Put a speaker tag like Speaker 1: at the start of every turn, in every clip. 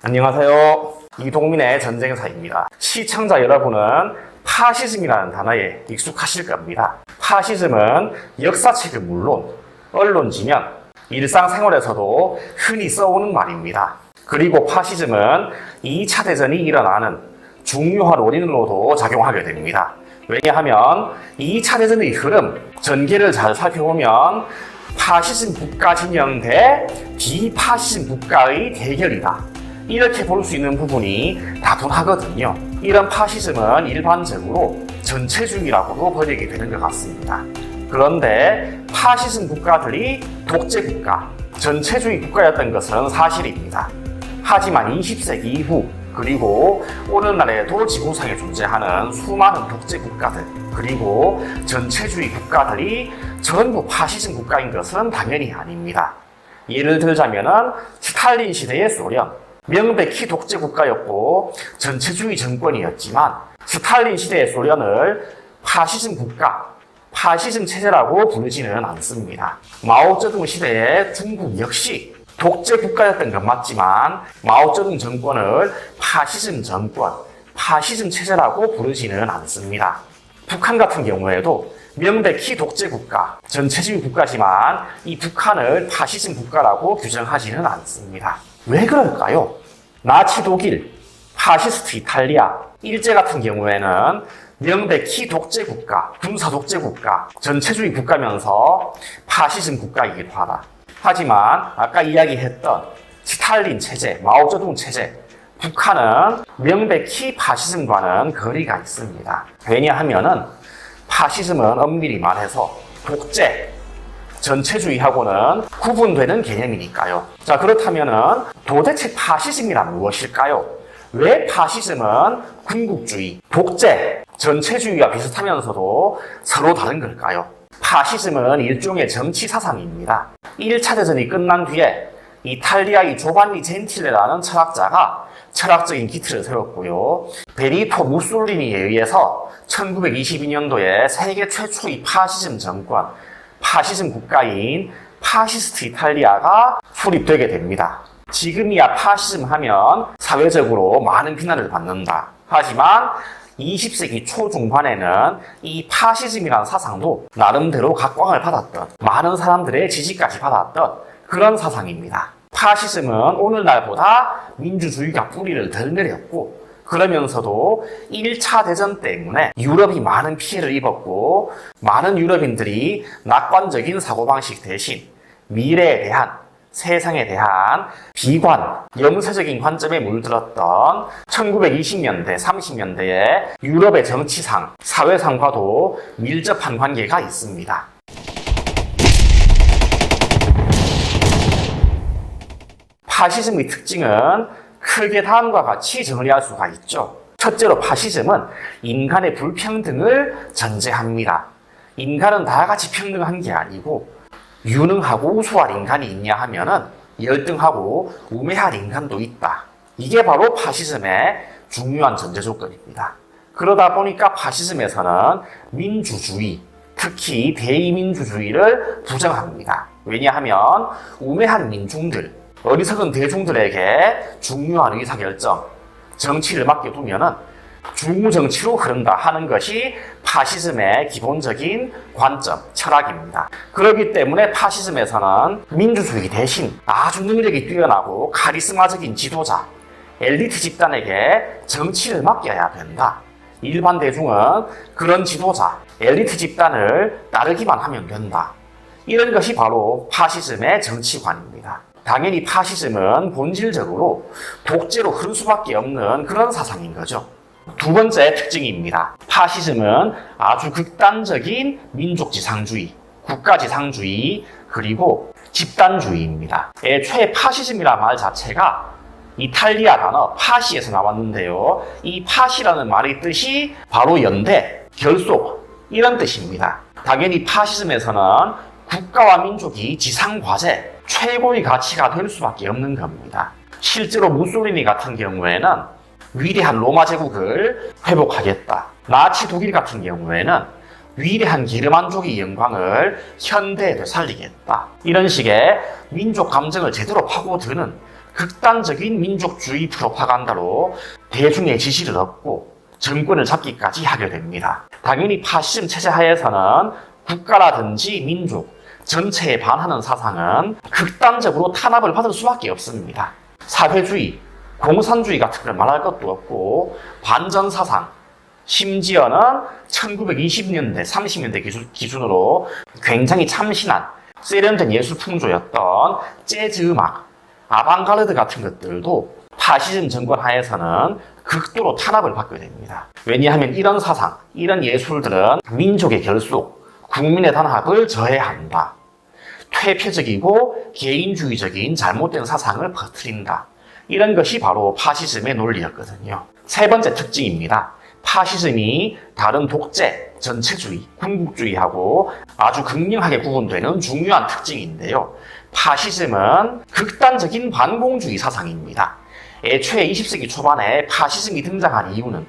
Speaker 1: 안녕하세요. 이동민의 전쟁사입니다. 시청자 여러분은 파시즘이라는 단어에 익숙하실 겁니다. 파시즘은 역사책은 물론 언론지면 일상생활에서도 흔히 써오는 말입니다. 그리고 파시즘은 2차 대전이 일어나는 중요한 원인으로도 작용하게 됩니다. 왜냐하면 2차 대전의 흐름, 전개를 잘 살펴보면 파시즘 국가 진영 대 비파시즘 국가의 대결이다, 이렇게 볼 수 있는 부분이 다분하거든요. 이런 파시즘은 일반적으로 전체주의라고도 번역이 되는 것 같습니다. 그런데 파시즘 국가들이 독재국가, 전체주의 국가였던 것은 사실입니다. 하지만 20세기 이후 그리고 오늘날에도 지구상에 존재하는 수많은 독재국가들 그리고 전체주의 국가들이 전부 파시즘 국가인 것은 당연히 아닙니다. 예를 들자면 스탈린 시대의 소련, 명백히 독재 국가였고 전체주의 정권이었지만 스탈린 시대의 소련을 파시즘 국가, 파시즘 체제라고 부르지는 않습니다. 마오쩌둥 시대의 중국 역시 독재 국가였던 건 맞지만 마오쩌둥 정권을 파시즘 정권, 파시즘 체제라고 부르지는 않습니다. 북한 같은 경우에도 명백히 독재 국가, 전체주의 국가지만 이 북한을 파시즘 국가라고 규정하지는 않습니다. 왜 그럴까요? 나치 독일, 파시스트 이탈리아, 일제 같은 경우에는 명백히 독재 국가, 군사 독재 국가, 전체주의 국가면서 파시즘 국가이기도 하다. 하지만 아까 이야기했던 스탈린 체제, 마오쩌둥 체제, 북한은 명백히 파시즘과는 거리가 있습니다. 왜냐하면은 파시즘은 엄밀히 말해서 독재, 전체주의하고는 구분되는 개념이니까요. 자, 그렇다면은 도대체 파시즘이란 무엇일까요? 왜 파시즘은 군국주의, 독재, 전체주의와 비슷하면서도 서로 다른 걸까요? 파시즘은 일종의 정치 사상입니다. 1차 대전이 끝난 뒤에 이탈리아의 조반니 젠틸레라는 철학자가 철학적인 기틀을 세웠고요. 베니토 무솔리니에 의해서 1922년도에 세계 최초의 파시즘 정권, 파시즘 국가인 파시스트 이탈리아가 수립되게 됩니다. 지금이야 파시즘 하면 사회적으로 많은 비난을 받는다. 하지만 20세기 초중반에는 이 파시즘이라는 사상도 나름대로 각광을 받았던, 많은 사람들의 지지까지 받았던 그런 사상입니다. 파시즘은 오늘날보다 민주주의가 뿌리를 덜 내렸고 그러면서도 1차 대전 때문에 유럽이 많은 피해를 입었고 많은 유럽인들이 낙관적인 사고방식 대신 미래에 대한, 세상에 대한 비관, 염세적인 관점에 물들었던 1920년대, 30년대의 유럽의 정치상, 사회상과도 밀접한 관계가 있습니다. 파시즘의 특징은 크게 다음과 같이 정리할 수가 있죠. 첫째로 파시즘은 인간의 불평등을 전제합니다. 인간은 다 같이 평등한 게 아니고 유능하고 우수할 인간이 있냐 하면은 열등하고 우매할 인간도 있다. 이게 바로 파시즘의 중요한 전제 조건입니다. 그러다 보니까 파시즘에서는 민주주의, 특히 대의민주주의를 부정합니다. 왜냐하면 우매한 민중들, 어리석은 대중들에게 중요한 의사결정, 정치를 맡겨두면은 중우정치로 흐른다 하는 것이 파시즘의 기본적인 관점, 철학입니다. 그렇기 때문에 파시즘에서는 민주주의 대신 아주 능력이 뛰어나고 카리스마적인 지도자, 엘리트 집단에게 정치를 맡겨야 된다. 일반 대중은 그런 지도자, 엘리트 집단을 따르기만 하면 된다. 이런 것이 바로 파시즘의 정치관입니다. 당연히 파시즘은 본질적으로 독재로 흐를 수밖에 없는 그런 사상인 거죠. 두 번째 특징입니다. 파시즘은 아주 극단적인 민족지상주의, 국가지상주의, 그리고 집단주의입니다. 애초에 파시즘이라는 말 자체가 이탈리아 단어 파시에서 나왔는데요. 이 파시라는 말의 뜻이 바로 연대, 결속, 이런 뜻입니다. 당연히 파시즘에서는 국가와 민족이 지상과제, 최고의 가치가 될 수밖에 없는 겁니다. 실제로 무솔리니 같은 경우에는 위대한 로마 제국을 회복하겠다. 나치 독일 같은 경우에는 위대한 게르만족의 영광을 현대에 되살리겠다. 이런 식의 민족 감정을 제대로 파고드는 극단적인 민족주의 프로파간다로 대중의 지지를 얻고 정권을 잡기까지 하게 됩니다. 당연히 파시즘 체제 하에서는 국가라든지 민족 전체에 반하는 사상은 극단적으로 탄압을 받을 수밖에 없습니다. 사회주의, 공산주의 같은 걸 말할 것도 없고 반전 사상, 심지어는 1920년대, 30년대 기준으로 굉장히 참신한 세련된 예술 풍조였던 재즈 음악, 아방가르드 같은 것들도 파시즘 정권 하에서는 극도로 탄압을 받게 됩니다. 왜냐하면 이런 사상, 이런 예술들은 민족의 결속, 국민의 단합을 저해한다. 퇴폐적이고 개인주의적인 잘못된 사상을 퍼뜨린다. 이런 것이 바로 파시즘의 논리였거든요. 세 번째 특징입니다. 파시즘이 다른 독재, 전체주의, 군국주의하고 아주 극명하게 구분되는 중요한 특징인데요. 파시즘은 극단적인 반공주의 사상입니다. 애초에 20세기 초반에 파시즘이 등장한 이유는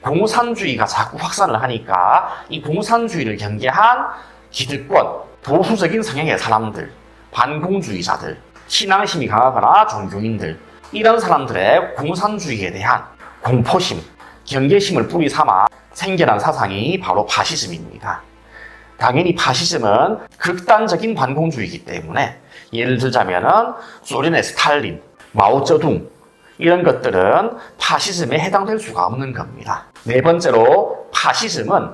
Speaker 1: 공산주의가 자꾸 확산을 하니까 이 공산주의를 경계한 기득권, 보수적인 성향의 사람들, 반공주의자들, 신앙심이 강하거나 종교인들, 이런 사람들의 공산주의에 대한 공포심, 경계심을 뿌리 삼아 생겨난 사상이 바로 파시즘입니다. 당연히 파시즘은 극단적인 반공주의이기 때문에 예를 들자면은 소련의 스탈린, 마오쩌둥 이런 것들은 파시즘에 해당될 수가 없는 겁니다. 네 번째로 파시즘은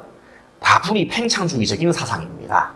Speaker 1: 다분히 팽창주의적인 사상입니다.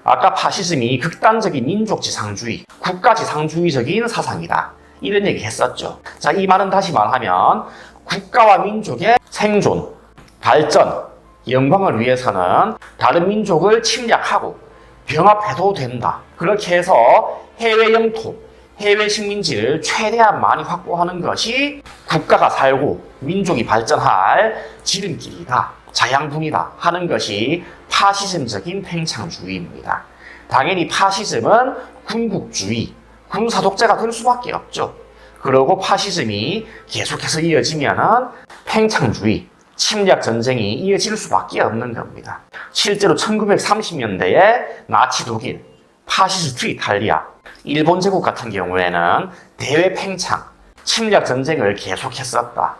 Speaker 1: 아까 파시즘이 극단적인 민족지상주의, 국가지상주의적인 사상이다. 이런 얘기 했었죠. 자, 이 말은 다시 말하면 국가와 민족의 생존, 발전, 영광을 위해서는 다른 민족을 침략하고 병합해도 된다. 그렇게 해서 해외 영토, 해외 식민지를 최대한 많이 확보하는 것이 국가가 살고 민족이 발전할 지름길이다. 자양분이다 하는 것이 파시즘적인 팽창주의입니다. 당연히 파시즘은 군국주의, 군사독재가 될 수밖에 없죠. 그리고 파시즘이 계속해서 이어지면은 팽창주의, 침략 전쟁이 이어질 수밖에 없는 겁니다. 실제로 1930년대에 나치 독일, 파시스트 이탈리아, 일본 제국 같은 경우에는 대외 팽창, 침략 전쟁을 계속했었다.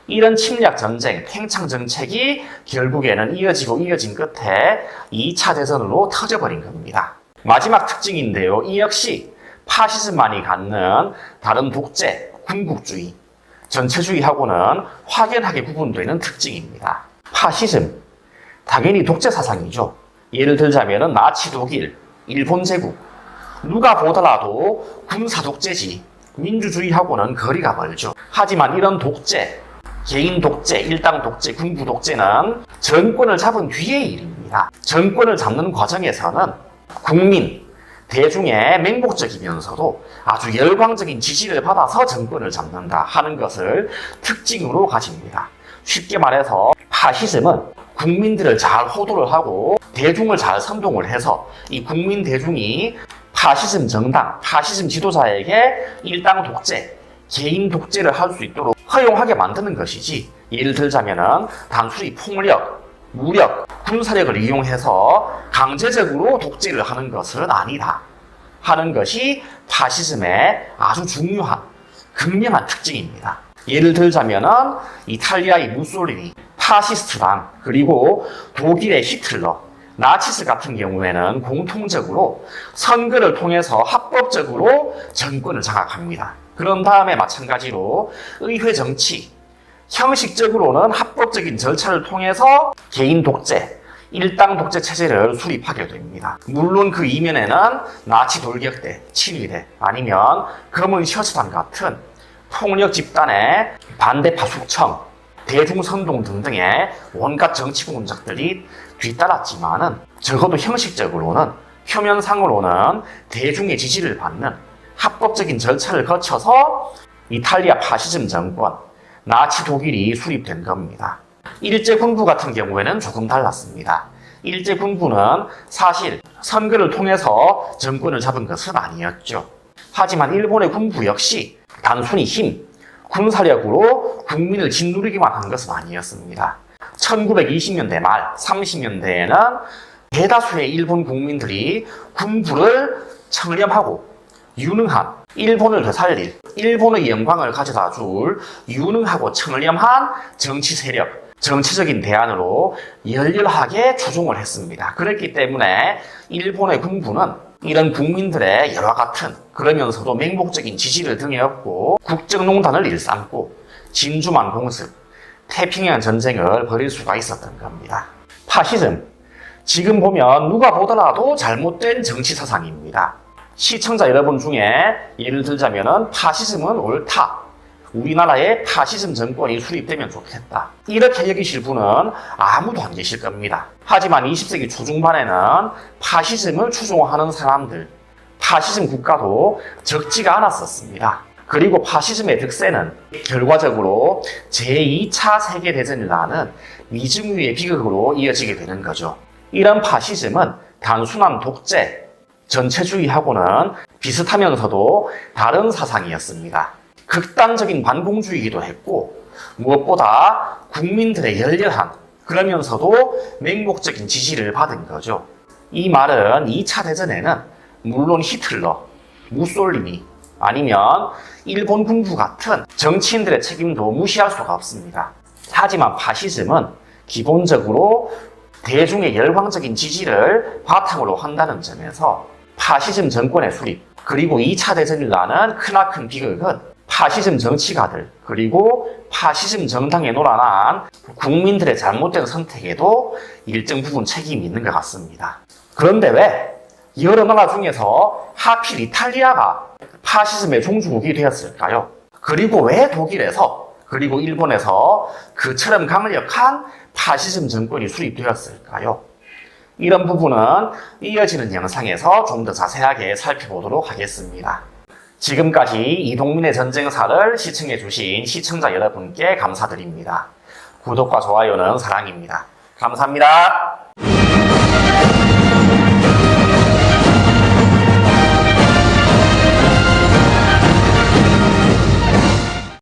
Speaker 1: 이런 침략 전쟁, 팽창 정책이 결국에는 이어진 끝에 2차 대전으로 터져버린 겁니다. 마지막 특징인데요. 이 역시 파시즘만이 갖는 다른 독재, 군국주의, 전체주의하고는 확연하게 구분되는 특징입니다. 파시즘, 당연히 독재 사상이죠. 예를 들자면 나치 독일, 일본 제국, 누가 보더라도 군사 독재지, 민주주의하고는 거리가 멀죠. 하지만 이런 독재, 개인 독재, 일당 독재, 군부 독재는 정권을 잡은 뒤의 일입니다. 정권을 잡는 과정에서는 국민, 대중의 맹목적이면서도 아주 열광적인 지지를 받아서 정권을 잡는다 하는 것을 특징으로 가집니다. 쉽게 말해서 파시즘은 국민들을 잘 호도를 하고 대중을 잘 선동을 해서 이 국민 대중이 파시즘 정당, 파시즘 지도자에게 일당 독재, 개인 독재를 할 수 있도록 허용하게 만드는 것이지, 예를 들자면은 단순히 폭력, 무력, 군사력을 이용해서 강제적으로 독재를 하는 것은 아니다 하는 것이 파시즘의 아주 중요한 극명한 특징입니다. 예를 들자면은 이탈리아의 무솔리니, 파시스트당, 그리고 독일의 히틀러, 나치스 같은 경우에는 공통적으로 선거를 통해서 합법적으로 정권을 장악합니다. 그런 다음에 마찬가지로 의회 정치, 형식적으로는 합법적인 절차를 통해서 개인 독재, 일당 독재 체제를 수립하게 됩니다. 물론 그 이면에는 나치 돌격대, 친위대, 아니면 검은 셔츠단 같은 폭력 집단의 반대파 숙청, 대중선동 등등의 온갖 정치 공작들이 뒤따랐지만은 적어도 형식적으로는, 표면상으로는 대중의 지지를 받는 합법적인 절차를 거쳐서 이탈리아 파시즘 정권, 나치 독일이 수립된 겁니다. 일제군부 같은 경우에는 조금 달랐습니다. 일제군부는 사실 선거를 통해서 정권을 잡은 것은 아니었죠. 하지만 일본의 군부 역시 단순히 힘, 군사력으로 국민을 짓누르기만 한 것은 아니었습니다. 1920년대 말, 30년대에는 대다수의 일본 국민들이 군부를 청렴하고 유능한, 일본을 되살릴, 일본의 영광을 가져다 줄 유능하고 청렴한 정치 세력, 정치적인 대안으로 열렬하게 추종을 했습니다. 그렇기 때문에 일본의 군부는 이런 국민들의 열화 같은 그러면서도 맹목적인 지지를 등에 업고 국정농단을 일삼고 진주만 공습, 태평양 전쟁을 벌일 수가 있었던 겁니다. 파시즘, 지금 보면 누가 보더라도 잘못된 정치 사상입니다. 시청자 여러분 중에 예를 들자면은 파시즘은 옳다, 우리나라에 파시즘 정권이 수립되면 좋겠다, 이렇게 여기실 분은 아무도 안 계실 겁니다. 하지만 20세기 초중반에는 파시즘을 추종하는 사람들, 파시즘 국가도 적지가 않았었습니다. 그리고 파시즘의 득세는 결과적으로 제2차 세계대전이라는 미증유의 비극으로 이어지게 되는 거죠. 이런 파시즘은 단순한 독재, 전체주의하고는 비슷하면서도 다른 사상이었습니다. 극단적인 반공주의이기도 했고 무엇보다 국민들의 열렬한 그러면서도 맹목적인 지지를 받은 거죠. 이 말은 2차 대전에는 물론 히틀러, 무솔리니 아니면 일본 군부 같은 정치인들의 책임도 무시할 수가 없습니다. 하지만 파시즘은 기본적으로 대중의 열광적인 지지를 바탕으로 한다는 점에서 파시즘 정권의 수립 그리고 2차 대전이라는 크나큰 비극은 파시즘 정치가들 그리고 파시즘 정당에 놀아난 국민들의 잘못된 선택에도 일정 부분 책임이 있는 것 같습니다. 그런데 왜 여러 나라 중에서 하필 이탈리아가 파시즘의 종주국이 되었을까요? 그리고 왜 독일에서 그리고 일본에서 그처럼 강력한 파시즘 정권이 수립되었을까요? 이런 부분은 이어지는 영상에서 좀 더 자세하게 살펴보도록 하겠습니다. 지금까지 이동민의 전쟁사를 시청해주신 시청자 여러분께 감사드립니다. 구독과 좋아요는 사랑입니다. 감사합니다.